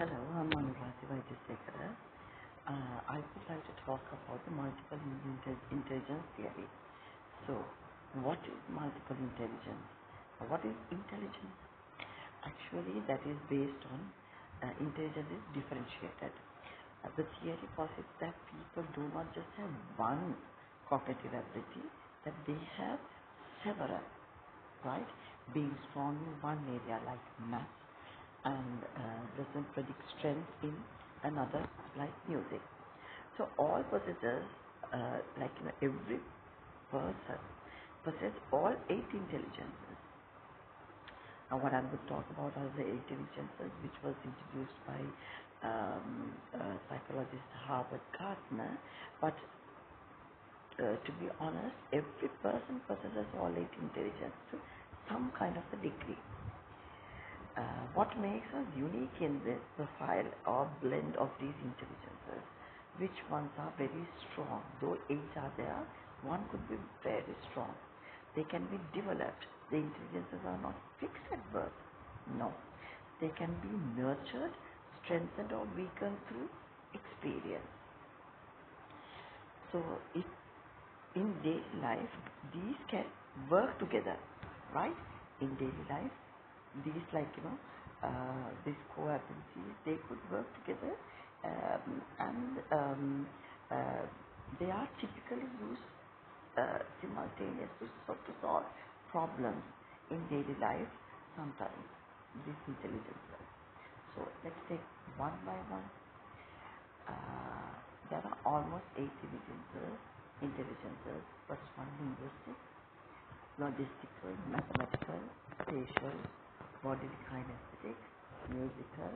Hello, I'm Anuradhi Vaidyasekara. I would like to talk about the multiple intelligence theory. So, what is multiple intelligence? What is intelligence? Actually, that is based on intelligence is differentiated. The theory posits that people do not just have one cognitive ability, that they have several, right? Being strong in one area like math and doesn't predict strength in another like music. So all possessors, every person possess all eight intelligences. Now what I would talk about are the eight intelligences which was introduced by psychologist Howard Gardner. But to be honest, every person possesses all eight intelligences to some kind of a degree. What makes us unique in this profile or blend of these intelligences? Which ones are very strong? Though eight are there, one could be very strong. They can be developed. The intelligences are not fixed at birth. No. They can be nurtured, strengthened, or weakened through experience. So, if in daily life, these can work together, right? In daily life, these these co-abilities, they could work together, and uh, they are typically used simultaneously to solve problems in daily life. Sometimes these intelligences. So let's take one by one. Uh, there are almost eight intelligences. First one, linguistic, logistical, mathematical, spatial, bodily kinesthetic, musical,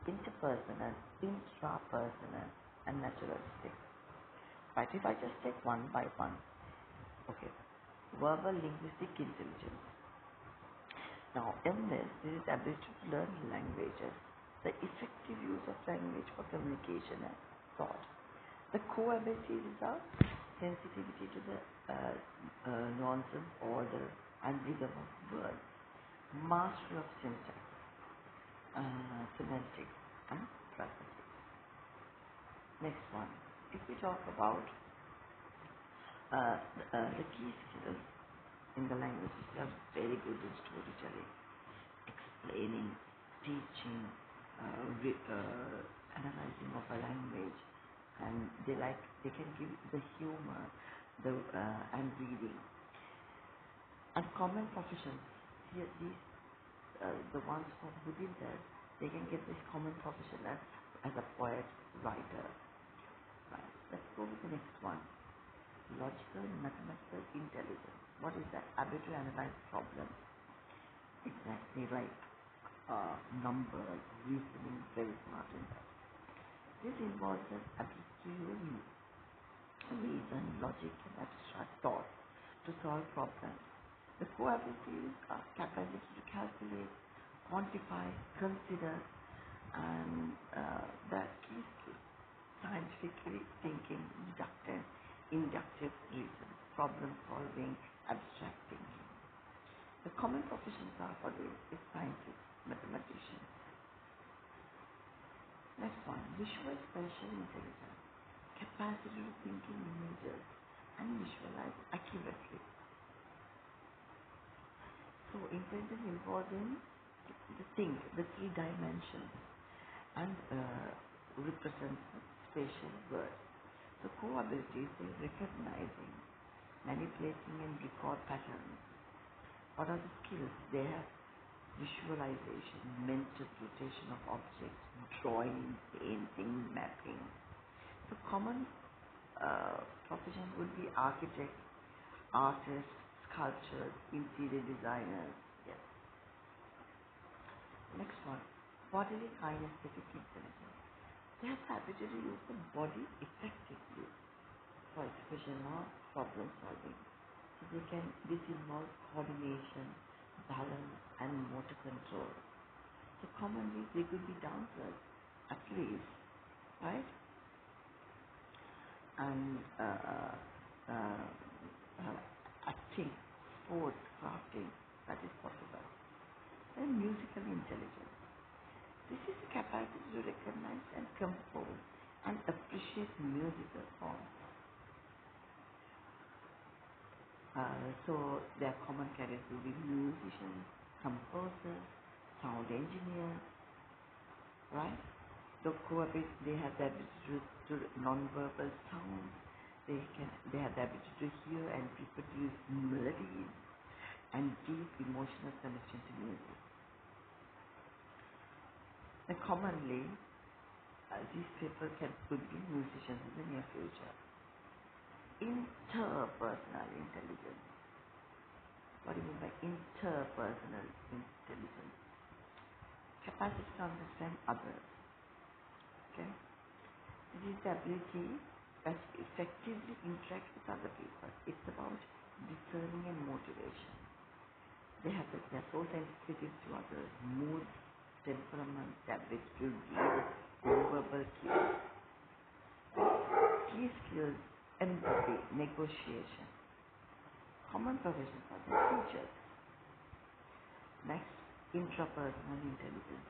interpersonal, intrapersonal, and naturalistic. Right, if I just take one by one. Okay. Verbal linguistic intelligence. Now, in this is ability to learn languages, the effective use of language for communication and thought. The core abilities are sensitivity to the nonsense, order, and rhythm of words, mastery of syntax, semantics, and pragmatics. Next one, if we talk about the key skills in the languages, they are very good in storytelling, explaining, teaching, analyzing of a language, and they can give the humor, and reading, and common professions. Here, these the ones who are good in that, they can get this common profession as a poet, writer. Right. Let's go with the next one. Logical mathematical intelligence. What is that? Ability to analyze problems. Exactly right. Numbers, reasoning, very smart in that. This involves an ability to reason, logic, and abstract thought to solve problems. The core abilities are capacity to calculate, quantify, consider, and the key skills, scientifically thinking, deductive, inductive reasoning, problem solving, abstract thinking. The common professions are for this is scientists, mathematicians. Next one, visual spatial intelligence, capacity to think in images and visualize accurately. So intelligence involves in the think, the three dimensions, and represents spatial words. The core abilities is recognizing, manipulating, and record patterns. What are the skills? They have visualization, mental rotation of objects, drawing, painting, mapping. So common professions would be architects, artists, sculptors, interior designers. Yes. Next one, bodily kinesthetic intelligence. They have the ability to use the body effectively for expression or problem solving. So this involves coordination, balance, and motor control. So commonly they could be dancers, athletes, right? And acting, sports, crafting, that is possible. Then musical intelligence. This is capacity to recognize and compose and appreciate musical forms. So their common characteristics will be musicians, composers, sound engineers, right? The cohabit, they have the ability to non-verbal sounds. They have the ability to hear and reproduce melodies and deep emotional connection to music. And commonly, these people could be musicians in the near future. Interpersonal intelligence. What do you mean by interpersonal intelligence? Capacity to understand others. Okay? It is the ability to effectively interact with other people. It's about discerning and motivation. They're so sensitive to others, moods, temperament, the ability to read nonverbal cues. Key skills, empathy, negotiation. Common professions are the teachers. Next, intrapersonal intelligence.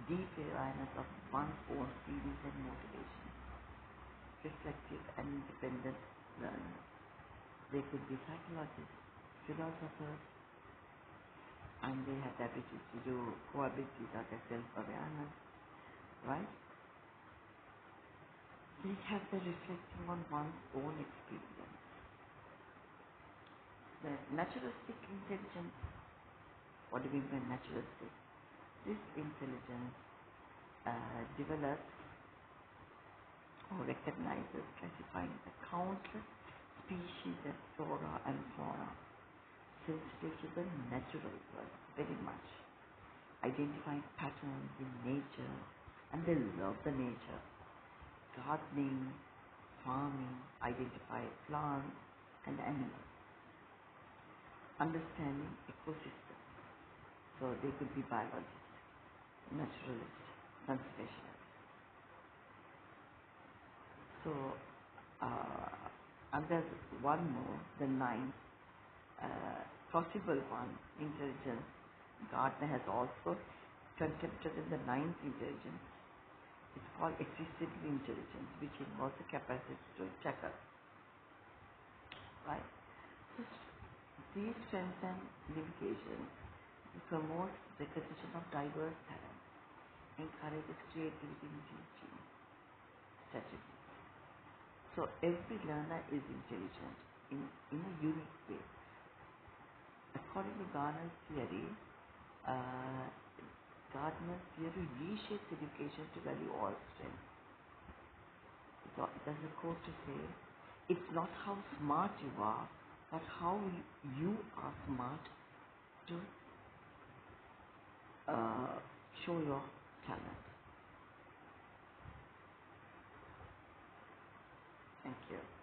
Deep awareness of one's own feelings and motivations. Reflective and independent learning. They could be psychologists, philosophers, and they have the ability to do cohabit with other self-awareness, right? They have the reflecting on one's own experience. The naturalistic intelligence, what do we mean by naturalistic? This intelligence develops or recognizes, classifying the countless species of flora and fauna, sensitive to the natural world very much, identifying patterns in nature, and they love the nature. Gardening, farming, identify plants and animals, understanding ecosystems. So they could be biologists, naturalists, conservationists. So, and there's one more, the ninth possible one, intelligence. Gardner has also contemplated in the ninth intelligence. It's called existential intelligence, which involves the capacity to checker, right? So these strengths and limitations promote recognition of diverse talents, encourages creativity in teaching strategies. So every learner is intelligent in a unique way. According to Gardner's theory, uh, Gardner's theory reshapes education to value all strengths. There's a quote to say, it's not how smart you are, but how you are smart to show your talent. Thank you.